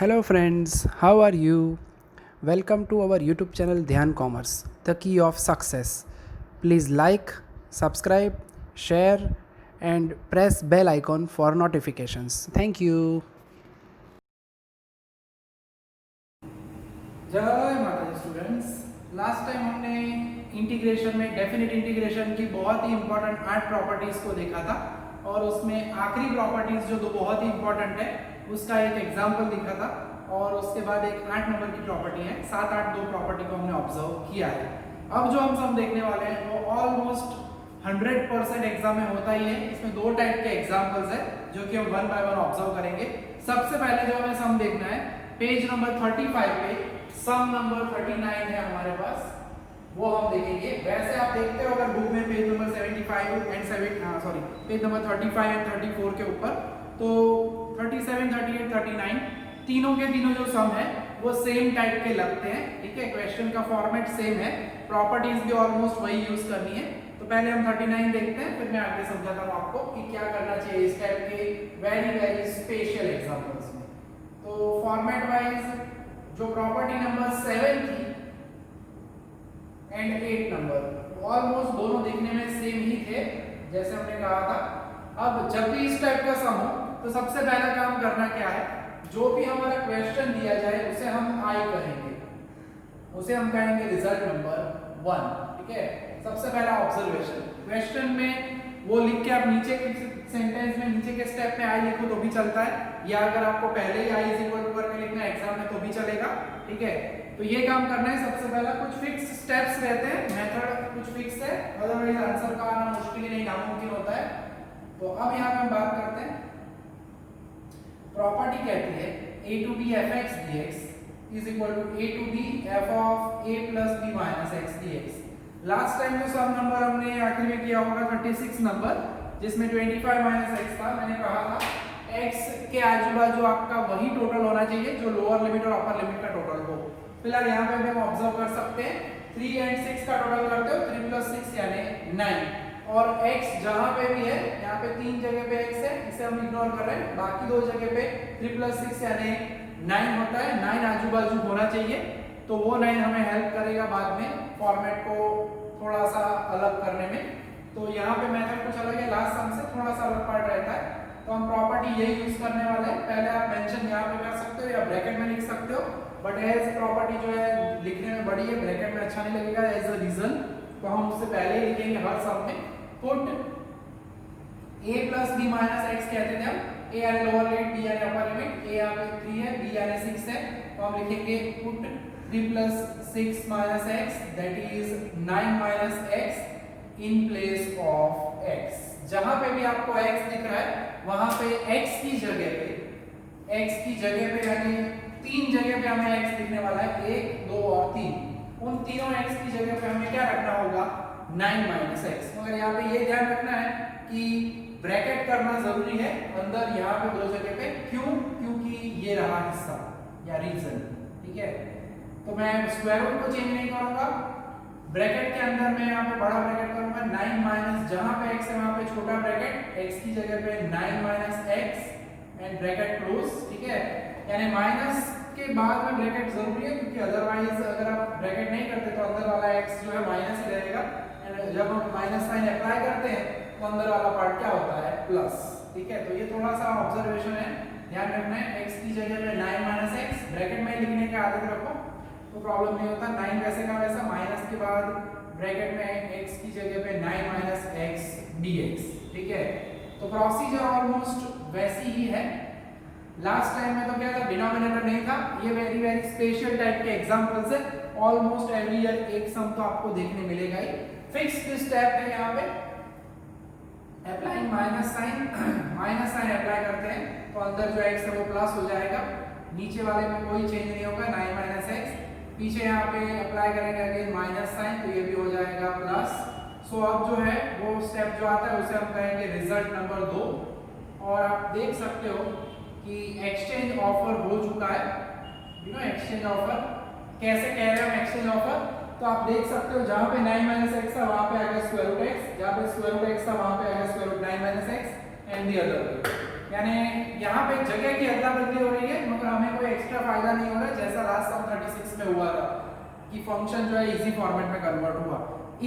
Hello friends, how are you? Welcome to our YouTube channel Dhyan Commerce, the key of success. Please like, subscribe, share and press bell icon for notifications. Thank you. जय माता the students. Last time हमने integration में definite integration की बहुत ही important 8 properties को देखा था और उसमें आखिरी प्रॉपर्टीज जो दो बहुत ही इंपॉर्टेंट है उसका एक एग्जांपल दिखा था और उसके बाद एक 8 नंबर की प्रॉपर्टी है, 7 8 दो प्रॉपर्टी को हमने ऑब्जर्व किया है। अब जो हम सम देखने वाले हैं वो ऑलमोस्ट 100% एग्जाम में होता ही है। इसमें दो टाइप के एग्जाम्पल्स है जो कि हम वन बाय वन ऑब्जर्व करेंगे। सबसे पहले जो हमें सम देखना है पेज नंबर 35 पे सम नंबर 39 है हमारे पास, वो हम देखेंगे। वैसे आप देखते हो अगर बुक में page number 75 and 7 page number 35 and 34 के ऊपर तो 37 38 39 तीनों के तीनों जो सम है वो सेम टाइप के लगते हैं। ठीक है, क्वेश्चन का फॉर्मेट सेम है, प्रॉपर्टीज भी ऑलमोस्ट वही यूज करनी है। तो पहले हम 39 देखते हैं, फिर मैं आगे समझाता हूँ आपको कि क्या करना चाहिए इस टाइप के वेरी वेरी स्पेशल एग्जांपल्स में। तो फॉर्मेट वाइज जो प्रॉपर्टी नंबर 7 थी एंड 8 नंबर ऑलमोस्ट दोनों दिखने में सेम ही थे जैसे हमने कहा था। अब जब भी इस टाइप का सम हो तो सबसे पहला काम करना क्या है, जो भी हमारा क्वेश्चन दिया जाए उसे हम आई कहेंगे, उसे हम कहेंगे रिजल्ट नंबर 1। ठीक है, सबसे पहला ऑब्जर्वेशन क्वेश्चन में वो लिख के आप नीचे के सेंटेंस में नीचे के स्टेप में आई लिखो तो भी चलता है, या अगर आपको पहले ही आई इज इक्वल टू करके लिखना है एग्जाम में तो भी चलेगा। ठीक है, तो ये काम करना है। सबसे पहला कुछ फिक्स स्टेप्स रहते हैं, मेथड कुछ फिक्स है, अदरवाइज आंसर का आना मुश्किल ही नहीं नामुमकिन होता है। तो अब यहाँ पे हम बात करते हैं, प्रॉपर्टी कहती है a to b fx dx is equal to a to b f of a plus b minus x dx। Last time जो सम नंबर हमने आखिर में किया होगा 36 नंबर जिसमें 25 माइनस एक्स था, मैंने कहा था x के आजू बाजू आपका वही टोटल होना चाहिए जो लोअर लिमिट और अपर लिमिट का टोटल हो। फिलहाल यहाँ पे हम ऑब्जर्व कर सकते हैं 3 एंड 6 का टोटल करते हो 3 प्लस 6 यानी 9 और x जहां पे भी है यहाँ पे 3 जगह पे x है, इसे हम इग्नोर कर रहे हैं, बाकी दो जगह पे 3 प्लस 6 यानी 9 होता है। 9 आजू बाजू होना चाहिए, तो वो 9 हमें हेल्प करेगा बाद में फॉर्मेट को थोड़ा सा अलग करने में। तो यहाँ पे मेथड कुछ अलग है, लास्ट सम से थोड़ा सा अलग पार्ट रहता है। तो हम प्रॉपर्टी यही यूज करने वाले हैं। पहले आप मेंशन यहाँ पे कर सकते हो या ब्रैकेट में लिख सकते हो, बट एज प्रॉपर्टी जो है लिखने में बड़ी है, ब्रैकेट में अच्छा नहीं लगेगा एज अ रीजन, तो हम उससे पहले ही लिखेंगे हर सम में। Put a plus b minus x कहते थे हम, a यानी लोअर लिमिट, b यानी अपर लिमिट, a यहाँ पे 3 है, b यानी 6 है, तो हम लिखेंगे put 3 plus 6 minus x that is 9 minus x in place of x। जहां पे भी आपको x दिख रहा है वहां पे x की जगह पे यानी 3 जगह पे हमें x दिखने वाला है, 1 2 और 3। उन तीनों x की जगह पे हमें क्या रखना होगा 9 माइनस एक्स। मगर यहाँ पे ये ध्यान रखना है कि ब्रैकेट करना जरूरी है अंदर यहाँ पे दो जगह पे। क्यों? क्योंकि ये रहा हिस्सा या रीजन। ठीक है, तो मैं स्क्वायर रूट को चेंज नहीं करूंगा, ब्रैकेट के अंदर मैं यहाँ पे बड़ा ब्रैकेट करूंगा 9 माइनस, जहां पे x है वहां पे छोटा ब्रैकेट, x की जगह पे 9 minus x and bracket close. ठीक है, यानी माइनस के बाद में ब्रैकेट जरूरी है क्योंकि अदरवाइज अगर आप ब्रैकेट नहीं करते तो अंदर वाला x जो है माइनस ही रहेगा, एंड जब हम माइनस साइन अप्लाई करते हैं तो अंदर वाला पार्ट क्या होता है प्लस। ठीक है, तो ये थोड़ा सा ऑब्जर्वेशन है, ध्यान रखना है। x की जगह पे 9 माइनस x ब्रैकेट में लिखने की आदत रखो तो प्रॉब्लम नहीं होता। 9 वैसे का वैसा, माइनस के बाद ब्रैकेट में x की जगह पे 9 माइनस x dx। ठीक है, तो प्रोसीजर ऑलमोस्ट वैसी ही है। लास्ट टाइम में तो क्या था, डिनोमिनेटर नहीं था, ये वेरी वेरी स्पेशल टाइप के एग्जांपल्स है। ऑलमोस्ट एवरी ईयर एक सम तो आपको देखने मिलेगा ही। फिक्स्ड स्टेप है यहाँ पे, अप्लाइंग माइनस साइन अप्लाई करते हैं तो अंदर जो x है वो प्लस हो जाएगा, नीचे वाले में कोई चेंज नहीं होगा 9 माइनस एक्स, पीछे यहाँ पे अप्लाई करेंगे अगेन माइनस साइन तो ये भी हो जाएगा प्लस। सो अब जो है वो स्टेप जो आता है उसे हम कहेंगे रिजल्ट नंबर 2। और आप देख सकते हो कि एक्सचेंज ऑफर हो चुका है। यू नो एक्सचेंज ऑफर कैसे कह रहे हैं हम एक्सचेंज ऑफर, तो आप देख सकते हो जहां पे 9 माइनस एक्स था वहां पे आ गया स्क्वायर रूट एक्स, जहां पे स्क्वायर रूट एक्स था वहां पे आ गया square root 9 minus x and the other. यानी यहाँ पे जगह की अदला बदली हो रही है मगर हमें कोई एक्स्ट्रा फायदा नहीं हो रहा है जैसा लास्ट सम 36 में हुआ था कि फंक्शन जो है इजी फॉर्मेट में कन्वर्ट हुआ।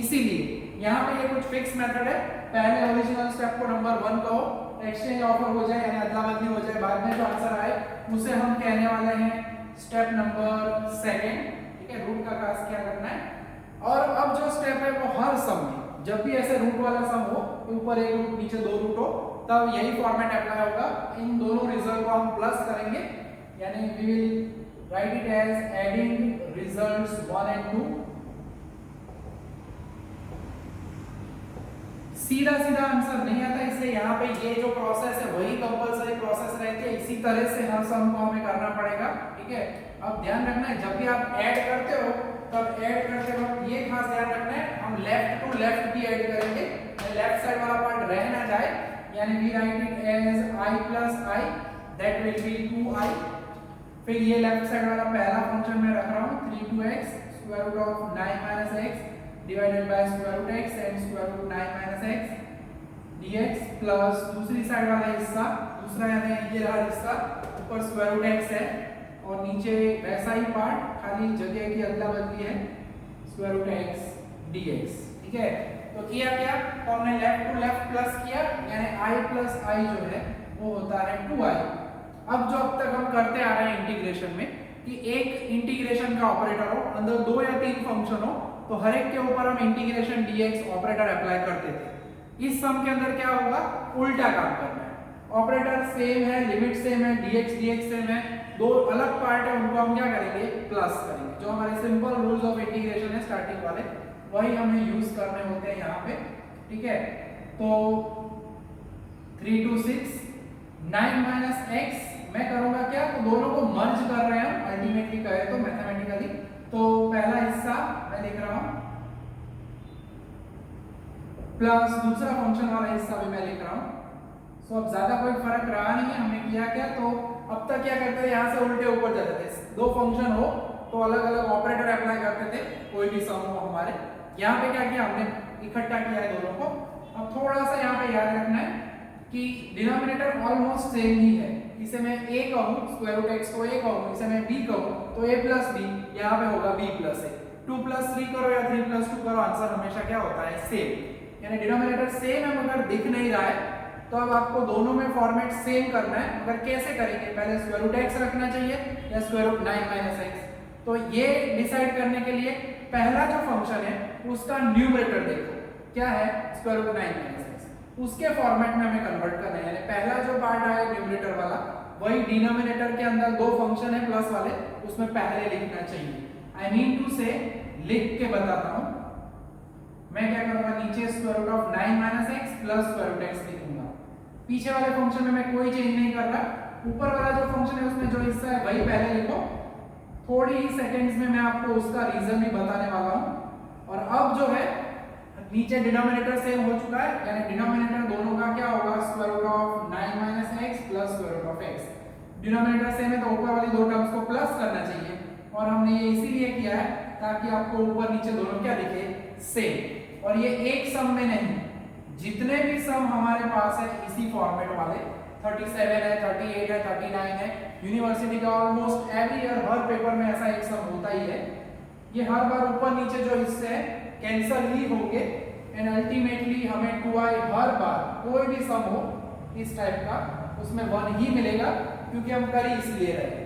इसीलिए यहाँ पे ये कुछ फिक्स मेथड है, पहले ओरिजिनल स्टेप को नंबर 1 कहो, एक्सचेंज ऑफर हो जाए यानी अदला बदली हो जाए, बाद में जो आंसर आए उसे हम कहने वाले हैं स्टेप नंबर 2, ठीक है। रूट का खास क्या करना है। और अब जो स्टेप है वो हर सम में जब भी ऐसे रूट वाला सम हो, ऊपर एक रूट नीचे दो रूट हो, तब यही फॉर्मेट अप्लाई होगा। इन दोनों रिजल्ट को हम प्लस करेंगे, यानी we will write it as adding results 1 and 2। सीधा सीधा आंसर नहीं आता, इसलिए यहाँ पे ये जो प्रोसेस है वही कंपलसरी प्रोसेस रहती है, इसी तरह से हर सम को हमें करना पड़ेगा, ठीक है। अब ध्यान रखना है जब भी आप ऐड करते हो तब ऐड करते वक्त ये खास ध्यान रखना है, हम लेफ्ट टू लेफ्ट भी ऐड करेंगे, लेफ्ट साइड वाला पार्ट रह ना जाए, यानी we write it as i plus i, that will be 2i। फिर ये लेफ्ट साइड वाला पहला फंक्शन मैं रख रहा हूँ 3x square root of 9 minus x divided by square root x and square root 9 minus x dx plus दूसरी side वाला हिस्सा, दूसरा यानी ये रहा हिस्सा, ऊपर स्क्वायर रूट x है और नीचे वैसा ही पार्ट, खाली जगह की अदला बदली है, स्क्वायर रूट x dx, ठीक है। तो किया क्या, तो हमने लेफ्ट टू लेफ्ट प्लस किया, यानी i plus i जो है वो होता है 2i। अब जो अब तक हम करते आ रहे हैं इंटीग्रेशन में कि एक इंटीग्रेशन का ऑपरेटर हो, अंदर 2 या 3 फंक्शन हो, तो हर एक के ऊपर हम इंटीग्रेशन dx ऑपरेटर अप्लाई करते थे। इस सम के अंदर क्या होगा, उल्टा काम करना है, ऑपरेटर सेम है, लिमिट सेम है, dx सेम है, दो अलग पार्ट है, उनको हम क्या करेंगे, प्लस करेंगे। जो हमारे सिंपल रूल्स ऑफ इंटीग्रेशन है स्टार्टिंग वाले, वही हमें यूज करने होते हैं यहाँ पे, ठीक है। तो 3 to 6 9 minus x मैं करूंगा क्या, तो दोनों को मर्ज कर रहे हैं अल्टीमेटली कहे तो मैथमेटिकली। तो पहला हिस्सा मैं लिख रहा हूं प्लस दूसरा फंक्शन वाला हिस्सा भी मैं लिख रहा हूं। सो अब ज्यादा कोई फर्क रहा नहीं है, हमने किया क्या, तो अब तक क्या करते थे, यहाँ से उल्टे ऊपर जाते थे, दो फंक्शन हो तो अलग अलग ऑपरेटर अप्लाई करते थे, कोई भी सम हो हमारे। यहाँ पे क्या किया, हमने इकट्ठा किया है दोनों को। अब थोड़ा सा यहाँ पे याद रखना है कि डिनोमिनेटर ऑलमोस्ट सेम ही है, इसे मैं a कहूं, स्क्वायर रूट x को a कहूं, इसे मैं b कहूं, तो a plus b, यहाँ पे होगा b plus a। 2 plus 3 करो या 3 plus 2 करो, आंसर हमेशा क्या होता है, सेम। यानी डिनोमिनेटर सेम है मगर दिख नहीं रहा है, तो अब आपको दोनों में फॉर्मेट सेम करना है, मगर कैसे करेंगे, पहले स्क्वायर रूट x रखना चाहिए या स्क्वायर रूट 9 minus x। तो ये डिसाइड करने के लिए पहला जो फंक्शन है उसका न्यूमरेटर देखो क्या है, स्क्वायर रूट 9 minus x, उसके फॉर्मेट में हमें कन्वर्ट करना है। यानी पहला जो पार्ट आया न्यूमरेटर वाला, वही डिनोमिनेटर के अंदर दो फंक्शन है प्लस वाले, उसमें पहले लिखना चाहिए। आई मीन टू से लिख के बताता हूं, मैं क्या करूंगा, नीचे square root of 9 minus x plus square root x लिखूंगा। पीछे वाले फंक्शन में मैं कोई चेंज नहीं कर रहा, ऊपर वाला जो फंक्शन है उसमें जो हिस्सा है वही पहले लिखो। थोड़ी ही सेकंड्स में मैं आपको उसका रीजन भी बताने वाला हूं। और अब जो है नीचे डिनोमिनेटर सेम हो चुका है, यानी डिनोमिनेटर दोनों का क्या होगा, square root of 9 minus x plus square root of x। Denominator same है तो ऊपर वाली दो टर्म्स को प्लस करना चाहिए, और हमने ये इसीलिए किया है ताकि आपको ऊपर नीचे दोनों क्या दिखे, सेम। और ये एक सम में नहीं, जितने भी सम हमारे पास है इसी फॉर्मेट वाले, 37 है, 38 है, 39 है, यूनिवर्सिटी का ऑलमोस्ट एवरी ईयर हर पेपर में ऐसा एक सम होता ही है। ये हर बार ऊपर नीचे जो हिस्से हैं कैंसल ही होंगे, एंड अल्टीमेटली हमें 2i हर बार कोई भी सम हो इस टाइप का उसमें 1 ही मिलेगा, क्योंकि हम कर ही इसलिए रहे,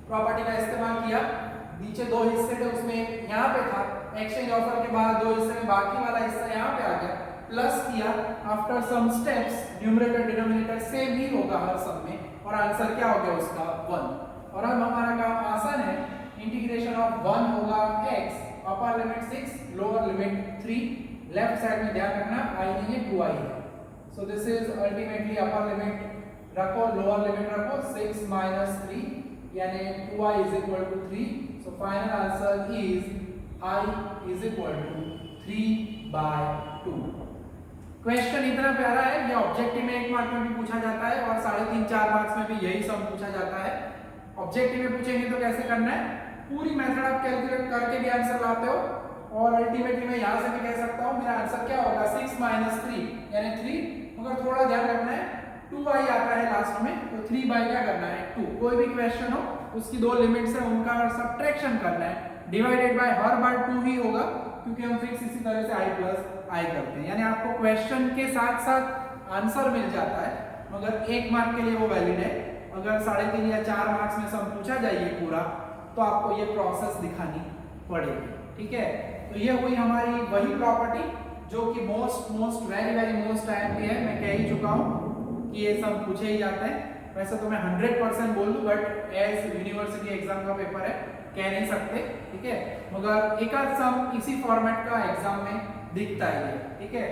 प्रॉपर्टी का इस्तेमाल किया। नीचे दो हिस्से थे, उसमें यहाँ पे था, एक्सचेंज ऑफर के बाद दो हिस्से में बाकी वाला हिस्सा यहाँ पे आ गया, प्लस किया। After some steps numerator denominator same ही होगा हर सम में, और आंसर क्या हो गया उसका 1। और अब हमारा काम आसान है, इंटीग्रेशन ऑफ 1 होगा x, upper limit 6, lower limit 3, left side में ध्यान रखना i नहीं है 2i है। So this is ultimately upper limit रखो, लोअर लिमिट रखो, 6 minus 3 यानी 2i is equal to 3। So final answer is i is equal to 3/2। Question इतना प्यारा है, ये ऑब्जेक्टिव में 1 मार्क में भी पूछा जाता है और 3.5-4 मार्क्स में भी यही सम पूछा जाता है। ऑब्जेक्टिव में पूछेंगे तो कैसे करना है, पूरी मेथड आप कैलकुलेट करके भी आंसर लाते हो, और अल्टीमेटली मैं यहाँ से भी कह सकता हूँ मेरा आंसर क्या होगा, 6 minus 3 यानी 3, मगर थोड़ा ध्यान रखना है 2y आता है लास्ट में, तो 3 क्या करना है 2। कोई भी क्वेश्चन हो उसकी दो लिमिट्स है, उनका सब्ट्रैक्शन करना है, डिवाइडेड बाय हर बार 2 ही होगा, क्योंकि हम फिक्स इसी तरह से i प्लस i करते हैं। यानी आपको क्वेश्चन के साथ साथ आंसर मिल जाता है, मगर 1 मार्क के लिए वो वैलिड है। अगर 3.5 या 4 मार्क्स में सम पूछा जाए पूरा, तो आपको ये प्रोसेस दिखानी पड़ेगी, ठीक है। तो ये हुई हमारी वही प्रॉपर्टी जो कि मोस्ट वेरी मोस्ट आईएमपी है। मैं कह ही चुका हूँ कि ये सब पूछे ही जाते हैं। वैसे तो मैं 100% बोल दूं, बट एज यूनिवर्सिटी एग्जाम का पेपर है कह नहीं सकते, ठीक है। मगर एक आध सम इसी फॉर्मेट का एग्जाम में दिखता है, ठीक है।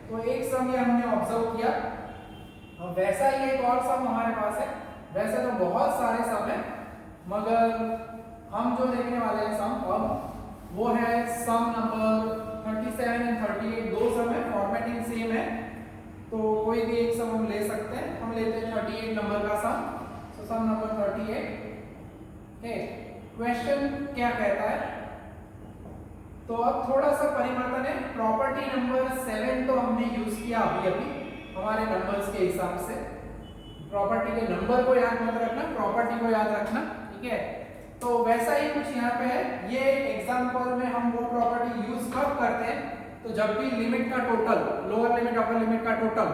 तो एक सम ये हमने ऑब्जर्व किया, और वैसा ही एक और सम हमारे पास है। वैसे तो बहुत सारे सम है, मगर हम जो देखने वाले हैं सम अब, वो है सम नंबर 37 एंड 38। दो सम है, फॉर्मेटिंग सेम है, तो कोई भी एक सम हम ले सकते हैं। हम लेते हैं 38 नंबर का सम। तो सम नंबर 38 क्वेश्चन क्या कहता है, तो अब थोड़ा सा परिवर्तन है। प्रॉपर्टी नंबर 7 तो हमने यूज किया अभी हमारे नंबर्स के हिसाब से। प्रॉपर्टी के नंबर को याद मत रखना, प्रॉपर्टी को याद रखना, ठीक है। तो वैसा ही कुछ यहाँ पे है। ये एग्जांपल में हम वो प्रॉपर्टी यूज कब करते हैं, तो जब भी लिमिट का total, lower limit upper limit का टोटल,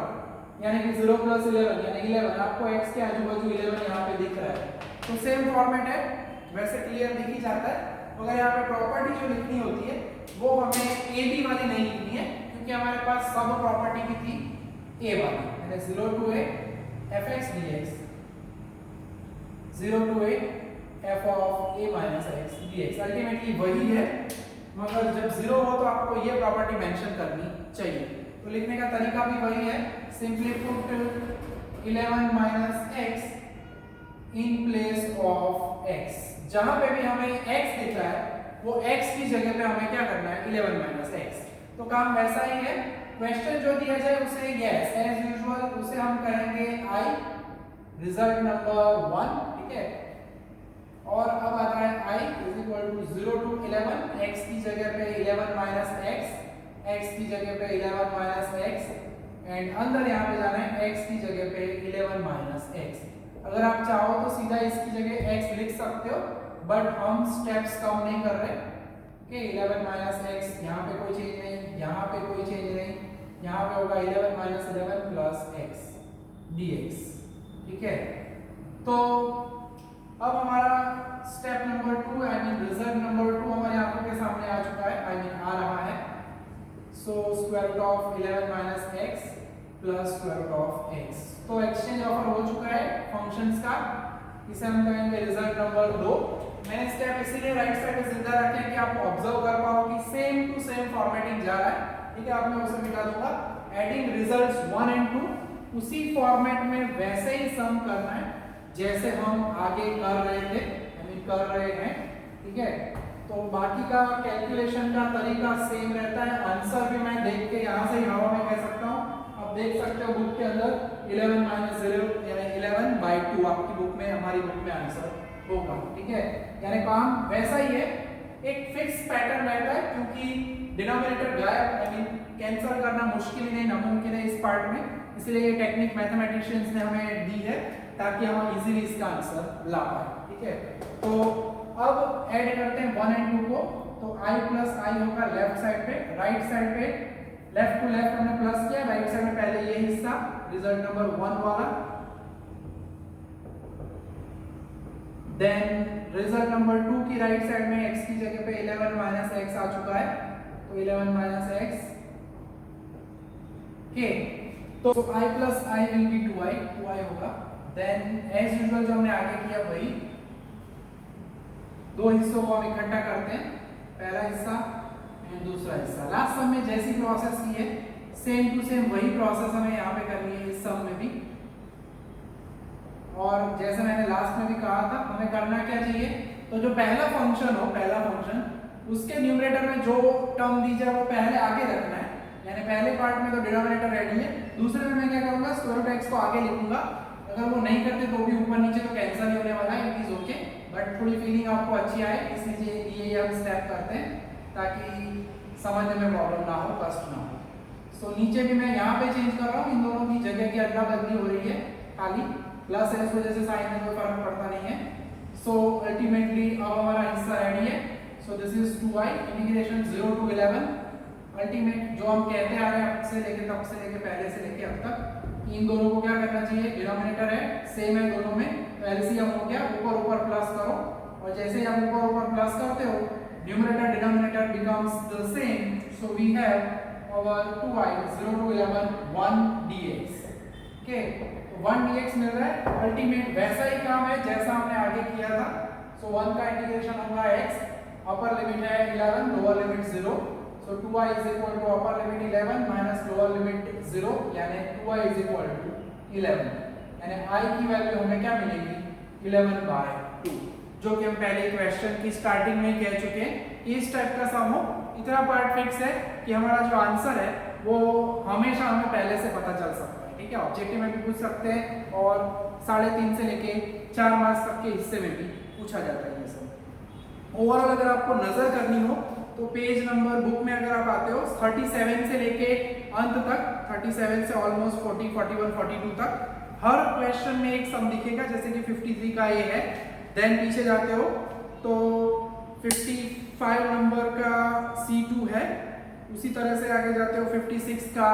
यानी कि 0 + 11 यानी 11, आपको x के आजू बाजू 11 यहाँ पे दिख रहा है, तो सेम फॉर्मेट है, वैसे क्लियर दिख ही जाता है। मगर यहाँ पे प्रॉपर्टी जो लिखनी होती है वो हमें ए बी वाली नहीं लिखनी है, क्योंकि हमारे पास सब प्रॉपर्टी भी थी ए वाली, यानी 0 to a fx dx, 0 to a f of a minus x dx, ultimately वही है। मगर जब 0 हो तो आपको ये प्रॉपर्टी मेंशन करनी चाहिए। तो लिखने का तरीका भी वही है, simply put 11 minus x in place of x। जहां पे भी हमें x दिख रहा है वो x की जगह पे हमें क्या करना है 11 minus x। तो काम वैसा ही है। क्वेश्चन जो दिया जाए उसे यस एज यूजुअल उसे हम कहेंगे i, रिजल्ट नंबर 1, ठीक है। और अब आता है i = 0 to 11, x की जगह पे 11 minus x की जगह पे 11 minus x, एंड अंदर यहाँ पे जाना है x की जगह पे 11 minus x। अगर आप चाहो तो सीधा इसकी जगह x लिख सकते हो, बट हम स्टेप्स कम नहीं कर रहे, ओके। 11 minus x, यहाँ पे कोई चेंज नहीं, यहाँ पे कोई चेंज नहीं, यहाँ पे होगा 11 minus 11 plus x dx, ठीक है। तो अब हमारा step number 2 I mean result number 2 हमारे आंखों के सामने आ चुका है, आई मीन आ रहा है। So square root of 11 minus x plus square root of x। तो एक्सचेंज ऑफर हो चुका है फंक्शंस का, इसे हम कहेंगे रिजल्ट नंबर 2। मैंने स्टेप इसीलिए राइट साइड पे जिंदा रखे कि आप ऑब्जर्व कर पाओ कि सेम टू सेम फॉर्मेटिंग जा रहा है, ठीक है। अब मैं उसे मिटा दूंगा। एडिंग रिजल्ट्स 1 and 2 उसी फॉर्मेट में वैसे ही सम करना है जैसे हम आगे कर रहे थे, आई मीन कर रहे हैं, ठीक है। तो बाकी का कैलकुलेशन का तरीका सेम रहता है। आंसर भी मैं देख के यहाँ से ही हवा में कह सकता हूँ। आप देख सकते हो बुक के अंदर 11 minus 0 यानी 11/2 आपकी बुक में, हमारी बुक में आंसर होगा, ठीक है। यानी काम वैसा ही है, एक फिक्स पैटर्न रहता है, क्योंकि डिनोमिनेटर गायब, आई मीन कैंसिल करना मुश्किल ही नहीं, नामुमकिन है इस पार्ट में। इसलिए ये टेक्निक मैथमेटिशियंस ने हमें दी है ताकि हम इजीली इसका आंसर ला पाए, ठीक है। तो अब ऐड करते हैं 1 and 2 को। तो i प्लस i होगा लेफ्ट साइड पे, राइट साइड पे लेफ्ट टू लेफ्ट हमने प्लस किया, राइट साइड में पहले ये हिस्सा रिजल्ट नंबर 1 वाला, देन रिजल्ट नंबर 2 की राइट साइड में x की जगह पे 11 minus x आ चुका है, तो 11 minus x, ओके। तो i plus i will be 2i होगा। देन एज यूजुअल जो हमने आगे किया वही, दो हिस्सों को हम इकट्ठा करते हैं, पहला हिस्सा एंड दूसरा हिस्सा। लास्ट सम में जैसी प्रोसेस की है सेम टू सेम वही प्रोसेस हमें यहाँ पे करनी है इस सम में भी। और जैसे मैंने लास्ट में भी कहा था, हमें करना क्या चाहिए, तो जो पहला फंक्शन हो, पहला फंक्शन, उसके न्यूमरेटर में जो टर्म दी जाए वो पहले आगे रखना है। यानी पहले पार्ट में तो डिनोमिनेटर रेडी है, दूसरे में मैं क्या करूंगा, स्क्वायर रूट x को आगे लिखूंगा। अगर वो नहीं करते तो भी ऊपर नीचे तो कैंसिल ही होने वाला है, इट इज ओके, बट थोड़ी फीलिंग आपको अच्छी आए इसलिए ये हम स्टेप करते हैं ताकि समझने में प्रॉब्लम ना हो, कष्ट ना हो। सो नीचे भी मैं यहाँ पे चेंज कर रहा हूँ, इन दोनों की जगह की अदला बदली हो रही है। खाली प्लस है, इस वजह से साइन में कोई फर्क पड़ता नहीं है। सो अल्टीमेटली अब हमारा आंसर रेडी है। So this is 2i integration 0 to 11 ultimate जो हम कहते आ रहे हैं अब से लेके तब से लेके पहले से लेके अब तक, इन दोनों को क्या करना चाहिए, डिनोमिनेटर है सेम है दोनों में, तो एलसीएम हो गया, ऊपर ऊपर प्लस करो और जैसे ही आप ऊपर ऊपर प्लस करते हो numerator denominator becomes the same. So we have our 2i 0 to 11 1 dx। Okay, तो 1 dx मिल रहा है, अल्टीमेट वैसा ही काम है जैसा हमने आगे किया था। सो 1 का इंटीग्रेशन होगा x, अपर लिमिट है 11 lower limit 0। So 2i is equal to upper limit 11 minus lower limit 0 यानी 2i इज इक्वल टू 11, यानी i की वैल्यू हमें क्या मिलेगी 11/2, जो कि हम पहले क्वेश्चन की स्टार्टिंग में कह चुके हैं। इस टाइप का सम हो, इतना पार्ट फिक्स है कि हमारा जो आंसर है वो हमेशा हमें पहले से पता चल सकता है। ठीक है, ऑब्जेक्टिव में भी पूछ सकते हैं और 3.5 से लेके 4 मार्क्स तक के हिस्से में भी पूछा जाता है ये सब। ओवरऑल अगर आपको नजर करनी हो तो पेज नंबर बुक में अगर आप आते हो 37 से लेके अंत तक, 37 से ऑलमोस्ट 40, 41, 42 तक हर क्वेश्चन में एक सम दिखेगा, जैसे कि 53 का ये है। देन पीछे जाते हो तो 55 नंबर का C2 है, उसी तरह से आगे जाते हो 56 का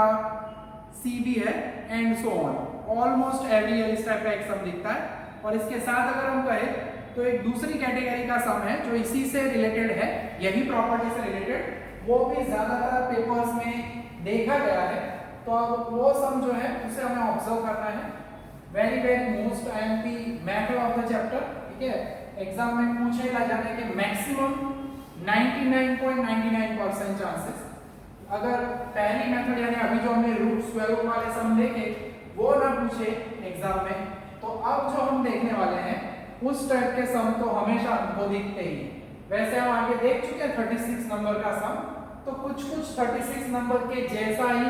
CB है and so on. Almost every year इस टाइप का एक सम दिखता है। और इसके साथ अगर हम कहें तो एक दूसरी कैटेगरी का सम है जो इसी से रिलेटेड है, यही प्रॉपर्टी से रिलेटेड, वो भी ज्यादातर पेपर्स में देखा गया है। तो अब वो सम जो है उसे हमें ऑब्जर्व करना है। Very very most IMP method of the chapter. ठीक है, एग्जाम में पूछेगा जाने के मैक्सिमम 99.99% चांसेस। अगर पहली मेथड यानी अभी जो हमने रूट स्क्वायर रूट वाले सम देखे वो ना पूछे एग्जाम में, तो अब जो हम देखने वाले हैं उस टाइप के सम तो हमेशा हमको दिखते ही। वैसे हम आगे देख चुके हैं 36 नंबर का सम, तो कुछ 36 नंबर के जैसा ही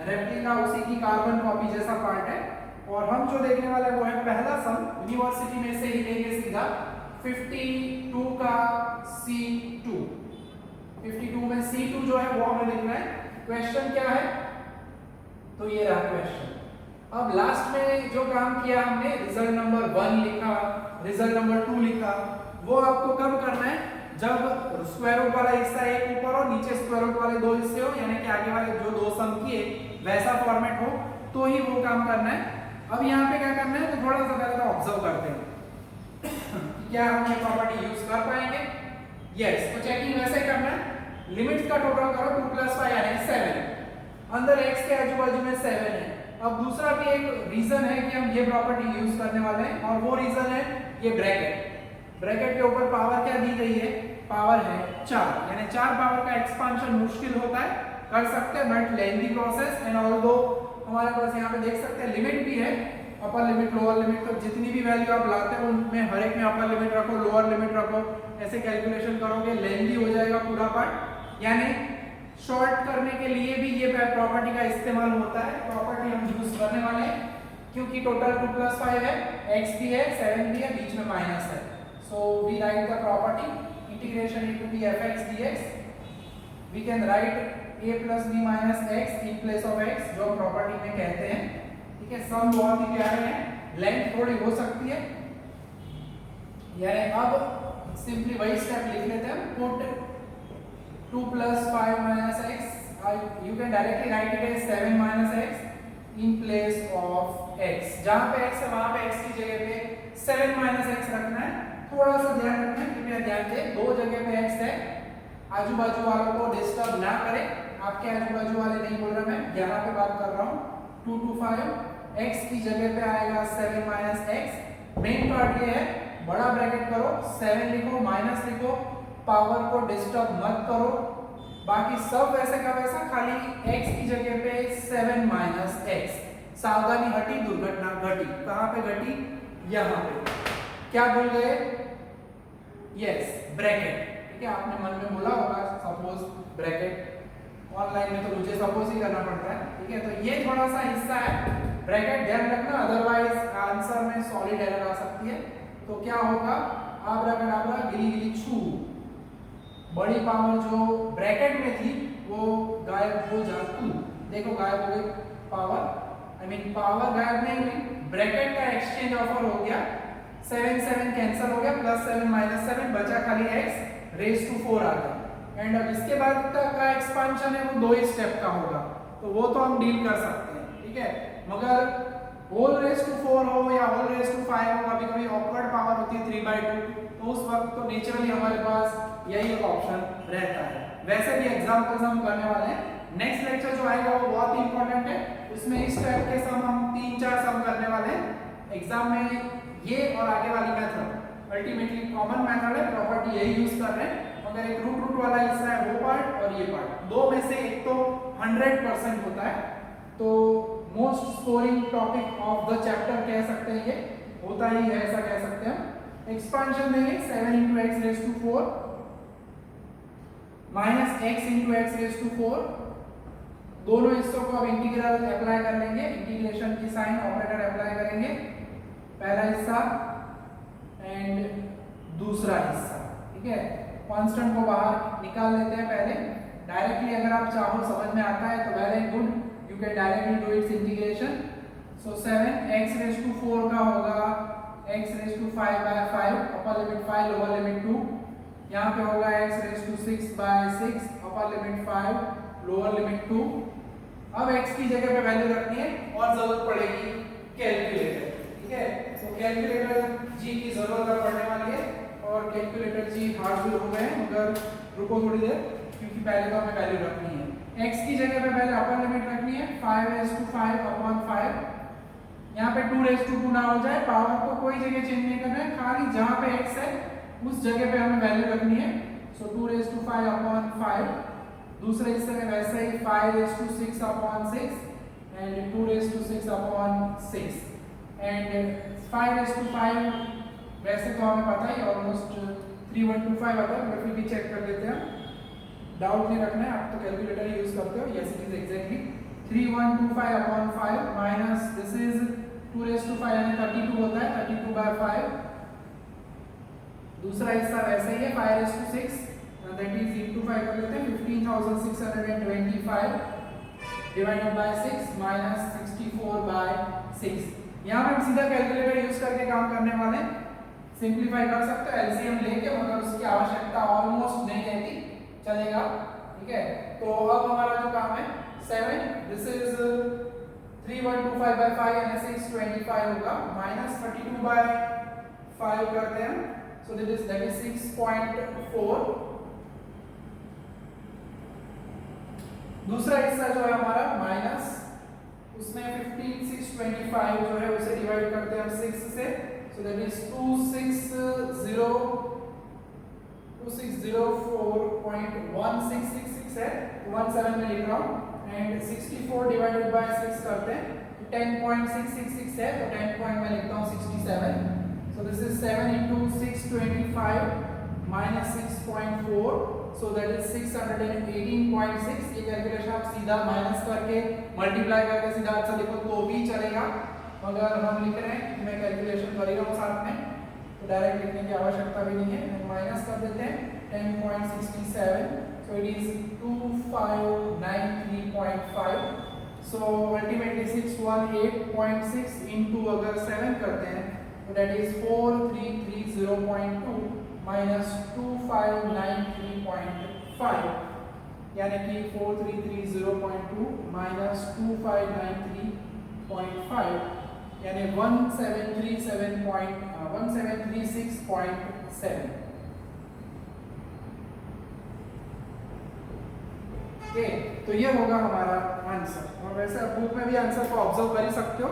रेप्लिका, उसी की कार्बन कॉपी जैसा पार्ट है। और हम जो देखने वाले वो है पहला सम, यूनिवर्सिटी में से ही लेंगे सीधा 52 का C2। 52 में C2 जो है वो हमें लिखना है। क्वेश्चन क्या है, तो ये रहा क्वेश्चन। अब लास्ट में जो काम किया हमने, रिजल्ट नंबर 1 लिखा, रिजल्ट नंबर 2 लिखा, वो आपको कब करना है, जब स्क्वायर रूट वाला हिस्सा एक ऊपर और नीचे स्क्वायर रूट वाले दो हिस्से हो, यानी कि आगे वाले जो दो सम किए वैसा फॉर्मेट हो, तो ही वो काम करना है। अब यहाँ पे क्या करना है, तो थोड़ा सा पहले तो ऑब्जर्व करते हैं क्या हम ये प्रॉपर्टी यूज कर पाएंगे। यस, तो चेकिंग वैसे करना है, लिमिट्स का टोटल करो 2 + 5 यानी 7, अंदर x के आजू बाजू में 7 है। अब दूसरा भी एक रीजन है कि हम ये प्रॉपर्टी यूज करने वाले हैं, और वो रीजन है ये ब्रैकेट। ब्रैकेट के ऊपर पावर क्या दी गई है, पावर है 4, यानी 4 पावर का एक्सपांशन मुश्किल होता है, कर सकते हैं but lengthy process. And although हमारे पास यहाँ पे देख सकते हैं लिमिट भी है, अपर लिमिट लोअर लिमिट, तो जितनी भी वैल्यू आप लाते हो उनमें हर एक में अपर लिमिट रखो लोअर लिमिट रखो, ऐसे कैलकुलेशन करोगे लेंथी हो जाएगा पूरा पार्ट। यानी शॉर्ट करने के लिए भी ये प्रॉपर्टी का इस्तेमाल होता है। प्रॉपर्टी हम यूज करने वाले हैं क्योंकि टोटल 2 + 5 है, x भी है 7 भी है, बीच में माइनस है। So we write the property integration into b fx dx। We can write a + b - x in place of x, जो प्रॉपर्टी में कहते हैं। ठीक है, सम बहुत ही प्यारे हैं, लेंथ थोड़ी हो सकती है, यानी अब सिंपली वही स्टेप लिख लेते हैं, put 2 + 5 - x, you can directly write it as 7 - x in place of x। जहां पे x है वहां पे x की जगह पे 7 - x रखना है। थोड़ा सा ध्यान रखना है, कृपया ध्यान दें, दो जगह पे x है, आजू बाजू वालों को डिस्टर्ब ना करें। आपके आजू बाजू वाले नहीं बोल रहा, मैं यहाँ पे बात कर रहा हूँ। 2 to 5 x की जगह पे आएगा 7 - x। मेन पार्ट ये है, बड़ा ब्रैकेट करो, 7 लिखो माइनस लिखो, पावर को डिस्टर्ब मत करो। बाकी सब वैसे का वैसा, खाली x की जगह पे 7 - x। सावधानी हटी, दुर्घटना घटी। कहाँ पे घटी, यहाँ पे। क्या भूल गए, यस ब्रैकेट। ठीक है, आपने मन में बोला होगा सपोज ब्रैकेट, ऑनलाइन में तो मुझे सपोज ही करना पड़ता है। ठीक है, तो ये थोड़ा सा हिस्सा है, ब्रैकेट ध्यान रखना, अदरवाइज आंसर में सॉलिड एरर आ सकती है। तो क्या होगा, आब्राकडाब्रा गिली गिली छू, बड़ी पावर जो ब्रैकेट में थी वो गायब हो जाती। देखो गायब हो गई पावर, आई मीन पावर गायब नहीं हुई, ब्रैकेट का एक्सचेंज ऑफर हो गया, 7 7 कैंसिल हो गया, +7 -7 बचा खाली x रेज टू 4 आ गया। एंड अब इसके बाद का एक्सपांशन है वो 2 ही स्टेप का होगा, तो वो तो हम डील कर सकते हैं, ठीक है। मगर होल रेज टू 4 हो या होल रेज टू 5 हो, कभी कभी ऑकवर्ड पावर होती है 3/2, तो उस वक्त तो नेचुरली हमारे पास यही एक ऑप्शन रहता है। वैसे भी एग्जांपल्स हम करने वाले हैं, नेक्स्ट लेक्चर जो आएगा वो बहुत ही इंपॉर्टेंट है, उसमें इस टाइप के सम हम 3-4 सम करने वाले हैं एग्जाम में। ये और आगे वाली मेथड अल्टीमेटली कॉमन मेथड है, प्रॉपर्टी यही यूज कर रहे हैं, मगर एक रूट वाला हिस्सा है वो पार्ट और ये पार्ट, दो में से एक तो 100% होता है, तो most scoring topic of the chapter कह सकते हैं, ये होता ही है, ऐसा कह सकते हैं हम। एक्सपांशन देंगे 7 × x raise to 4 -x × x raise to 4, दोनों हिस्सों को अब इंटीग्रल अप्लाई कर लेंगे, इंटीग्रेशन की साइन ऑपरेटर अप्लाई करेंगे, पहला हिस्सा एंड दूसरा हिस्सा, ठीक है। कांस्टेंट को बाहर निकाल लेते हैं पहले, डायरेक्टली अगर आप चाहो समझ में आता है तो very good, you can directly do its integration. So 7 x raise to 4 का होगा x raise to 5/5, upper limit 5 lower limit 2, यहाँ पे होगा x raise to 6/6, upper limit 5 lower limit 2। अब x की जगह पे वैल्यू रखनी है और जरूरत पड़ेगी कैलकुलेटर, ठीक है। तो कैलकुलेटर g की जरूरत पड़ने वाली है, और कैलकुलेटर जी हार्ड भी हो गए हैं, मगर रुको थोड़ी देर, क्योंकि पहले तो हमें वैल्यू रखनी है। x की जगह पे पहले अपर लिमिट रखनी है 5/5, यहाँ पे 2/2 ना हो जाए, पावर को कोई जगह चेंज नहीं करना है, खाली जहाँ पे x है उस जगह पे हमें वैल्यू रखनी है। सो 2/5/5, दूसरे हिस्से में वैसे ही 5/6/6 एंड 2/6/6 एंड 5/5 वैसे तो हमें पता ही ऑलमोस्ट 3125 आता है, फिर भी चेक कर देते हैं, डाउट नहीं रखना है, आप तो कैलकुलेटर ही यूज करते हो। Yes it is exactly 3125/5 minus this is 2/5 यानी 32 होता है, 32/5, दूसरा हिस्सा वैसे ही है 5/6 दैट इज into 5 कर लेते हैं, 15,625 डिवाइडेड बाय 6 माइनस 64/6। यहाँ पे हम सीधा कैलकुलेटर यूज करके काम करने वाले हैं, सिंप्लीफाई कर सकते हो एलसीएम लेके, मगर उसकी आवश्यकता ऑलमोस्ट नहीं रहती, चलेगा, ठीक है। तो अब हमारा जो काम है 7, दिस इज 3125/5 यानी 625 होगा, माइनस 32/5 करते हैं, सो दैट इज 6.4। दूसरा हिस्सा जो है हमारा माइनस, उसमें 15,625 जो है उसे डिवाइड करते हैं हम 6 से, सो दैट इज 2604.1666 है, 17 में लिख रहा हूँ, एंड 64 डिवाइडेड बाय 6 करते हैं, 10.666 है, तो 10 पॉइंट में लिखता हूँ 67, so this is 7 × 625 minus 6.4, so that is 618.6। ये कैलकुलेशन आप सीधा माइनस करके मल्टीप्लाई करके सीधा आंसर लिखो तो भी चलेगा, मगर हम लिख रहे हैं कि मैं कैलकुलेशन कर रहा हूँ साथ में, तो डायरेक्ट लिखने की आवश्यकता भी नहीं है, हम माइनस कर देते हैं 10.67, so it is 2593.5, so ultimately 618.6 into अगर 7 करते हैं तो that is 4330.2 माइनस 2593.5, यानी कि 4330.2 माइनस 2593.5 यानी 1736.7। ओके, तो ये होगा हमारा आंसर, और वैसे आप बुक में भी आंसर को ऑब्जर्व कर ही सकते हो,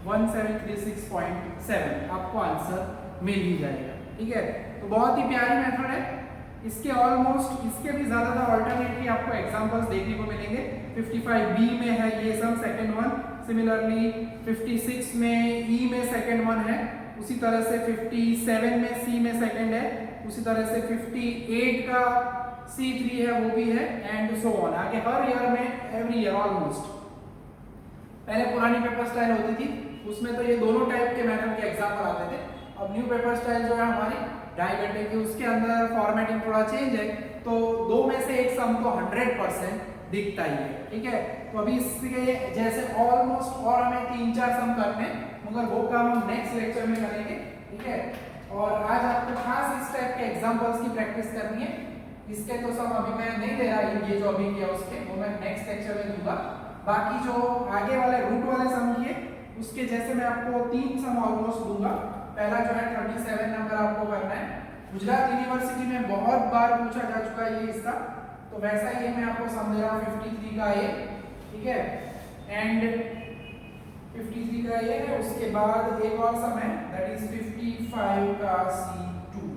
1736.7 आपको आंसर मिल ही जाएगा, ठीक है। तो बहुत ही प्यारी मेथड है, इसके ऑलमोस्ट इसके भी ज़्यादातर ऑल्टरनेटली आपको एग्जांपल्स देखने को मिलेंगे। 55B में है ये सम सेकंड वन, सिमिलरली 56 में E में सेकंड वन है, उसी तरह से 57 में C में सेकंड है, उसी तरह से 58 का C3 है वो भी है, एंड सो ऑन। आगे हर ईयर में एवरी ईयर ऑलमोस्ट, पहले पुरानी पेपर स्टाइल होती थी उसमें तो ये दोनों टाइप के मेथड के एग्जाम्पल आते थे, अब न्यू पेपर स्टाइल जो है हमारी 2.5 घंटे की, उसके अंदर फॉर्मेटिंग थोड़ा चेंज है, तो दो में से एक सम तो 100% दिखता ही है, ठीक है। तो अभी इसके जैसे ऑलमोस्ट और हमें 3-4 सम करने हैं, मगर वो काम हम नेक्स्ट लेक्चर में करेंगे, ठीक है। और आज आपको खास इस टाइप के एग्जांपल्स की प्रैक्टिस करनी है। इसके तो सम अभी मैं नहीं दे रहा, ये जो अभी किया उसके वो मैं नेक्स्ट लेक्चर में दूंगा। बाकी जो आगे वाले रूट वाले सम किए उसके जैसे मैं आपको 3 सम ऑलमोस्ट दूंगा। पहला जो है 37 नंबर आपको करना है, गुजरात यूनिवर्सिटी में बहुत बार पूछा जा चुका है ये इसका, तो वैसा ही मैं आपको सम दे रहा हूँ 53 का ये, ठीक है। एंड 53 का ये है, उसके बाद एक और सम है दैट इज 55 का C2।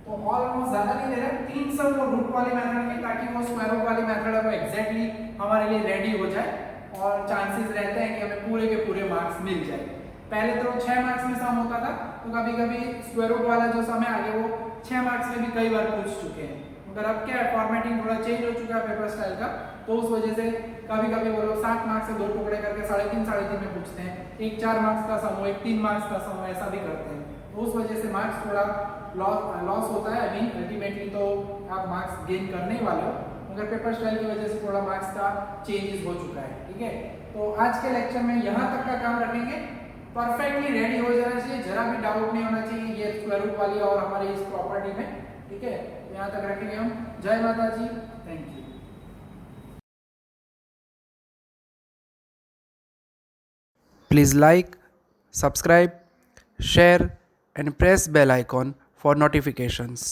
तो ऑलमोस्ट ज्यादा नहीं दे रहे, 3 सम वो रूट वाले मेथड के, ताकि वो स्क्वायर रूट वाली मेथड है वो एग्जैक्टली हमारे लिए रेडी हो जाए और चांसेस रहते हैं कि हमें पूरे के पूरे मार्क्स मिल जाए। पहले तो 6 मार्क्स में सम होता था, तो कभी कभी स्क्वायर रूट वाला जो सम है आगे वो 6 मार्क्स में भी कई बार पूछ चुके हैं, मगर अब क्या है फॉर्मेटिंग थोड़ा चेंज हो चुका है पेपर स्टाइल का, तो उस वजह से कभी कभी वो लोग 7 मार्क्स से 2 टुकड़े करके 3.5 में पूछते हैं, एक 4 मार्क्स का सम हो, एक 3 मार्क्स का सम हो, ऐसा भी करते हैं। तो उस वजह से मार्क्स थोड़ा लॉस होता है। आई मीन अल्टीमेटली तो आप मार्क्स गेन करने ही वाले हो, मगर पेपर स्टाइल की वजह से थोड़ा मार्क्स का चेंजेस हो चुका है, ठीक है। तो आज के लेक्चर में यहाँ तक का काम रखेंगे, परफेक्टली रेडी हो जाना चाहिए, जरा भी डाउट नहीं होना चाहिए ये स्क्वायर रूट वाली और हमारी इस प्रॉपर्टी में, ठीक है। यहाँ तक रखेंगे हम। जय माता जी, thank you. Please like, subscribe, share and press bell icon for notifications.